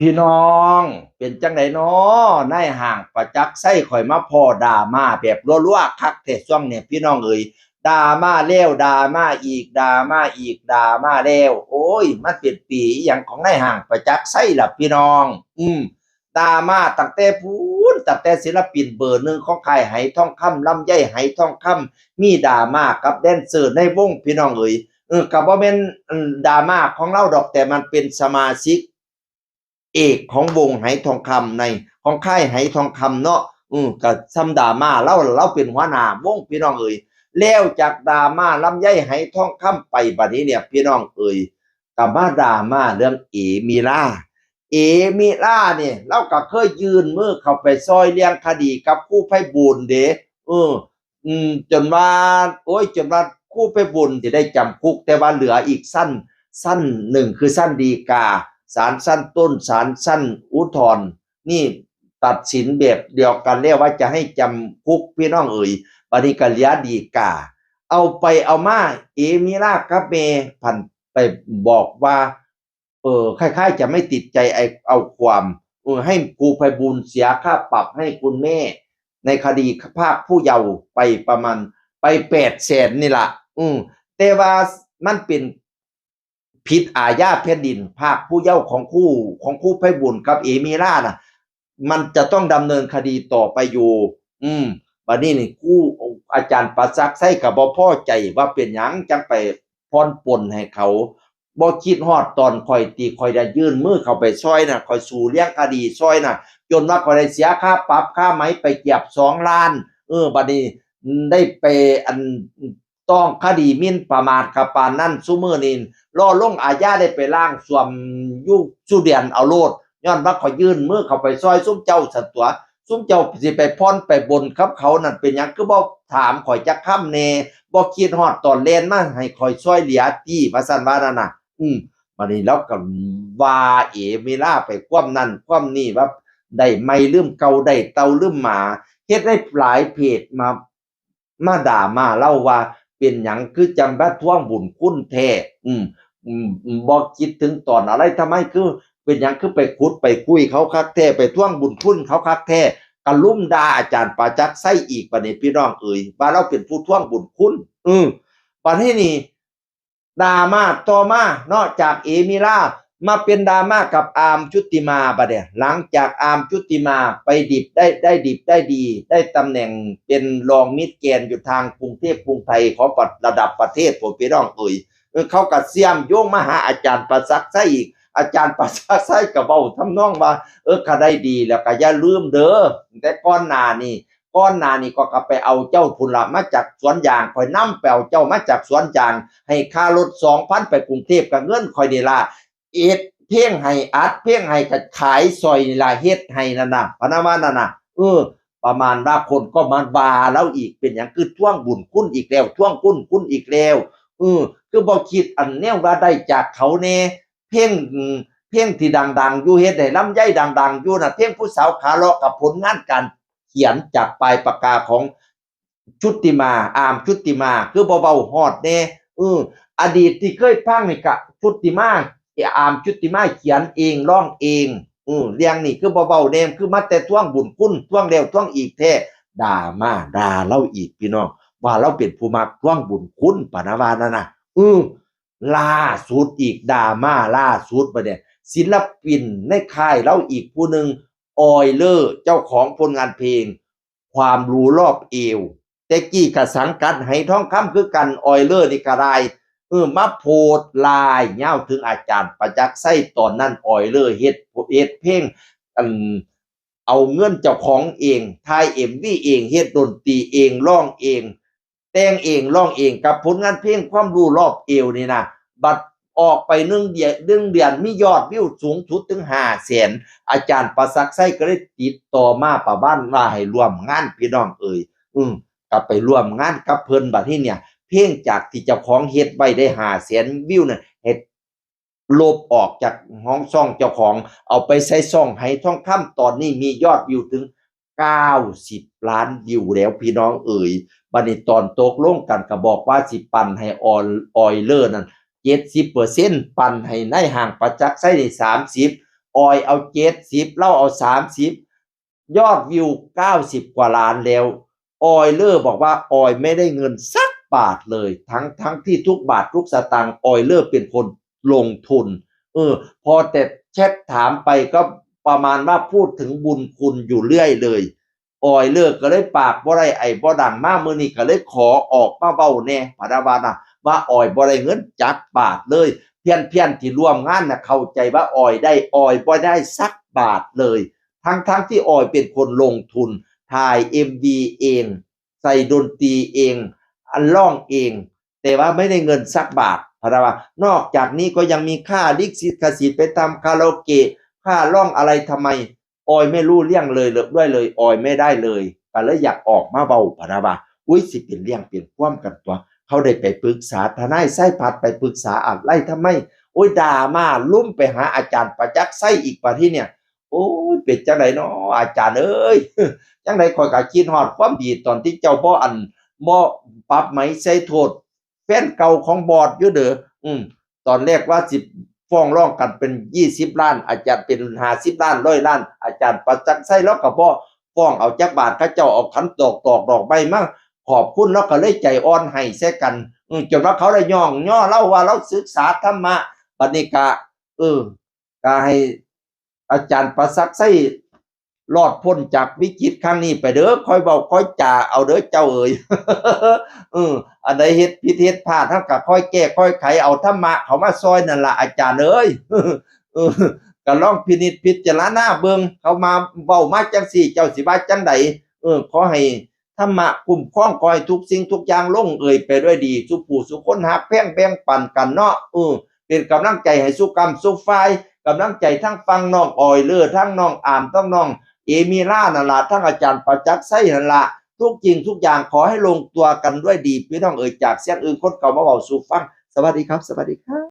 พี่น้องเป็นจังไดน้อนายห่างประจักษ์ไส้ข่อยมาพ่อด่ามาแบบรัวๆคักแต่ช่วงเนี่ยพี่น้องเอ๋ยด่ามาแล้วด่ามาอีกด่ามาอีกด่ามาแล้วโอ้ยมันเป็นปีอหย่างของนายห่างประจักษ์ไส้ล่ะพี่น้องด่ามาตั้งแต่พูนตั้งแต่ศิลปินเบอร์หนึ่งของค่ายไหทองคำลำไยไหทองคำมีด่ามากับแดนเซอร์ในวงพี่น้องเอ๋ยก็บ่แม่นดราม่าของเราดอกแต่มันเป็นสมาชิกเอกของวงไหทองคำในของค่ายไหทองคำเนาะก็ซ้ำดราม่าเราเป็นหัวหน้าวงพี่น้องเอ๋ยแล้วจากดราม่าลำไยไหทองคำไปบัดนี้เนี่ยพี่น้องเอ๋ยก็มาดราม่าเรื่องเอมิล่าเอมิล่าเนี่ยเราก็เคยยืนมือเข้าไปซอยเลี้ยงคดีกับครูไพบูลย์เด้เออจนว่าโอ้ยจนว่าครูไพบูลย์สิได้จำคุกแต่ว่าเหลืออีกสั้นหนึ่งคือสั้นฎีกาศาลชั้นต้นศาลชั้นอุทธรณ์นี่ตัดสินแบบเดียวกันเรียกว่าจะให้จำคุกพี่น้องเอ๋ยบัดนี้ก็เหลือฎีกาเอาไปเอามาเอมิรากับเมพันไปบอกว่าคล้ายๆจะไม่ติดใจเอาความให้ครูไพบูลย์เสียค่าปรับให้คุณแม่ในคดีภาคผู้เยาว์ไปประมาณไป800,000นี่ล่ะแต่ว่ามันเป็นผิดอาญาแผ่นดินภาคผู้เยาว์ของคู่ไพบูลย์กับเอมิราน่ะมันจะต้องดำเนินคดีต่อไปอยู่บัดนี้นี่คู่อาจารย์ประจักษ์ไสก็บ่พอใจว่าเป็นหยังจังไปผ่อนปลนให้เขาบ่คิดฮอดตอนข่อยตีข่อยได้ยื่นมือเข้าไปช่วยน่ะข่อยสู้เลี้ยงคดีช่วยน่ะจนว่าข่อยได้เสียค่าปรับค่าไหมไปเกือบ2,000,000บัดนี้ได้ไปต้องคดีหมิ่นประมาทกับปานนั้นซุมื้อนี้รอลงอาญาได้ไปล้างส่วมอยู่สุเดือนเอาโลดย้อนว่าข่อยยื่นมือเข้าไปซอยซุมเจ้าซั่นตั่วซุมเจ้าสิไปพรไปบนกับเขานั่นเป็นหยังคือบ่ถามข่อยจักคำแน่บ่คิดฮอดตอนแล่นมาให้ข่อยช่วยเหลือติว่าซั่นว่านั่นน่ะบัดนี้เลาก็ว่าเอมิราไปความนั้นความนี้ว่าได้ไม้ลืมเก่าได้เต่าลืมหมาเฮ็ดให้หลายเพจมาด่ามาเล่าว่าเป็นหยังคือจังว่าทวงบุญคุณแท้บ่คิดถึงตอนอะไรทำไมคือเป็นหยังคือไปขุดไปคุยเขาคักแท้ไปทวงบุญคุณเขาคักแท้ก็รุมด่าอาจารย์ประจักษ์ไสอีกบัดนี้พี่น้องเอ๋ยว่าเราเป็นผู้ทวงบุญคุณบัดนี้นี่ดราม่าต่อมานอกจากเอมิรามาเป็นดราม่ากับอาร์มชุติมาบัดเนี่ยหลังจากอาร์มชุติมาไปดิบได้ดิบได้ดีได้ตำแหน่งเป็นรองมิสแกรนด์อยู่ทางกรุงเทพกรุงไทยของระดับประเทศผมพี่น้องเอ๋ยเขาก็เสี่ยมโยงมาหาอาจารย์ประจักษ์ไสอีกอาจารย์ประจักษ์ไสก็เว้าทำนองว่าก็ได้ดีแล้วก็อย่าลืมเด้อแต่ก่อนหน้านี้ก็ไปเอาเจ้าพุ่นล่ะมาจากสวนยางข่อยนำไปเอาเจ้ามาจากสวนยางให้ค่ารถ 2,000 ไปกรุงเทพก็เงินข่อยนี่ล่ะเอ็ดเพลงให้อัดเพลงให้ก็ขายซอยนี่ล่ะเฮ็ดให้นั่นน่ะพะนะว่านั่นน่ะประมาณว่าคนก็มาว่าเราอีกเป็นหยังคือทวงบุญคุณอีกแล้วทวงคุณอีกแล้วคือบ่คิดอันแนวว่าได้จากเขาแน่เพลงที่ดังๆอยู่เฮ็ดให้ลำไยดังๆอยู่น่ะเพลงผู้สาวขาเลาะกับผลงานการเขียนจากปลายปากกาของชุติมาอาร์มชุติมาคือเบาๆฮอดแน่อดีตที่เคยฟังนี่ก็ชุติมาอาร์มชุติมาเขียนเองร้องเองเรื่องนี้คือเบาๆแน่คือมาแต่ทวงบุญคุณทวงแล้วทวงอีกแท้ด่ามาด่าเราอีกพี่น้องว่าเราเป็นผู้มักทวงบุญคุณปานว่านั่นน่ะล่าสุดอีกดราม่าล่าสุดบัดเนี่ยศิลปินในค่ายเราอีกผู้หนึ่งออยเลอร์เจ้าของผลงานเพลงความรู้รอบเอวแต่กี้ก็สังกัดไหทองคำคือกันออยเลอร์นี่ก็ได้มาโพดลายยาวถึงอาจารย์ประจักษ์ไส้ตอนนั้นออยเลอร์เฮ็ดเพลงเอาเงินเจ้าของเองถ่าย MV เองเฮ็ดดนตรีเองร้องเองแต่งเองร้องเองกับผลงานเพลงความรู้รอบเอวนี่นะบัดออกไป1 เดือนมียอดวิวสูงสุดถึง500,000อาจารย์ประจักษ์ไส้ก็เลยติดต่อมาประบ้านว่าให้ร่วมงานพี่น้องเอ่ยก็ไปร่วมงานกับเพิ่นบัดนี้เนี่ยเพลงจากที่เจ้าของเฮ็ดไว้ได้500,000วิวน่ะเฮ็ดลบออกจากห้องช่องเจ้าของเอาไปใส่ช่องไหทองคำตอนนี้มียอดวิวถึง90 ล้านวิวแล้วพี่น้องเอ๋ยบัดนี้ตอนตกลงกันก็บอกว่าสิปันให้ออยเลอร์นั่น70%ปันให้นายห้างประจักษ์ไสนี่30 ออยเอา70เล่าเอา30ยอดวิว90กว่าล้านแล้วออยเลอร์บอกว่าออยไม่ได้เงินสักบาทเลยทั้งที่ทุกบาททุกสตางค์ออยเลอร์เป็นคนลงทุนพอแต่แชทถามไปก็ประมาณว่าพูดถึงบุญคุณอยู่เรื่อยเลยออยเลอร์ก็เลยปากบ่ได้ไอ้บ่ดังมามื้อนี้ก็เลยขอออกมาเว้าแน่พะนะว่าออยบ่ได้เงินจักบาทเลยเพี้ยนที่ร่วมงานน่ะเข้าใจว่าออยได้ออยบ่ได้สักบาทเลยทั้งที่ออยเป็นคนลงทุนถ่าย MV เองใส่ดนตรีเองอันร้องเองแต่ว่าไม่ได้เงินสักบาทพะนะนอกจากนี้ก็ยังมีค่าลิขสิทธิ์ไปทำคาราโอเกะค่าร้องอะไรทำไมออยไม่รู้เรื่องเลยด้วยเลยออยไม่ได้เลยก็เลยอยากออกมาเว้าพะนะอุ้ยสิเป็นเรื่องเป็นความกันตัวเขาได้ไปปรึกษาทนายไส้ผัดไปปรึกษาอะไรทำไมโอ้ยด่ามาลุ่มไปหาอาจารย์ประจักษ์ไส้อีกป่ะที่เนี่ยโอ้ยเป็นจังไดเนาะอาจารย์เอ้ยจังไดข่อยก็คิดฮอดความดีตอนที่เจ้าบ่ปรับไหมใส่โทษแฟนเก่าของบอสอยู่เด้อตอนแรกว่าสิฟ้องร้องกันเป็น20ล้านอาจารย์เป็น50ล้าน100ล้านอาจารย์ประจักษ์ไส้แล้วก็บ่ฟ้องเอาจักบาทเขาเจ้าเอาขันตอกดอกไม้มาขอบคุณแล้วก็เลยใจอ่อนให้แซกันจนว่าเขาได้ย่อเล่าว่าเราศึกษาธรรมะบัดนี้ก็ให้อาจารย์ประศักดิ์ไส้รอดพ้นจากวิกฤตครั้งนี้ไปเด้อค่อยเว้าค่อยจาเอาเด้อเจ้าเอ๋ยอันใดเฮ็ดผิดเฮ็ดพลาดเฮาก็ค่อยแก้ค่อยไขเอาธรรมะเข้ามาซอยนั่นล่ะอาจารย์เอ้ยก็ลองพินิจพิจารณาเบิ่งเขามาเว้ามาจังซี่เจ้าสิว่าจังไดขอให้ธรรมะคุ้มครองคอยทุกสิ่งทุกอย่างลงเอยไปด้วยดีสุผู้สุคนฮักแพงแบ่งปันกันเนาะเป็นกำลังใจให้สุกรรมสุฝ่ายกำลังใจทั้งฟังน้องออยเลอทั้งน้องอามทั้งน้องเอมิล่านั่นล่ะทั้งอาจารย์ประจักษ์ไส้นั่นล่ะทุกจริงทุกอย่างขอให้ลงตัวกันด้วยดีพี่น้องเอ่ยจากเสียงอื่นคนเก่ามาเว้าสู่ฟังสวัสดีครับสวัสดีครับ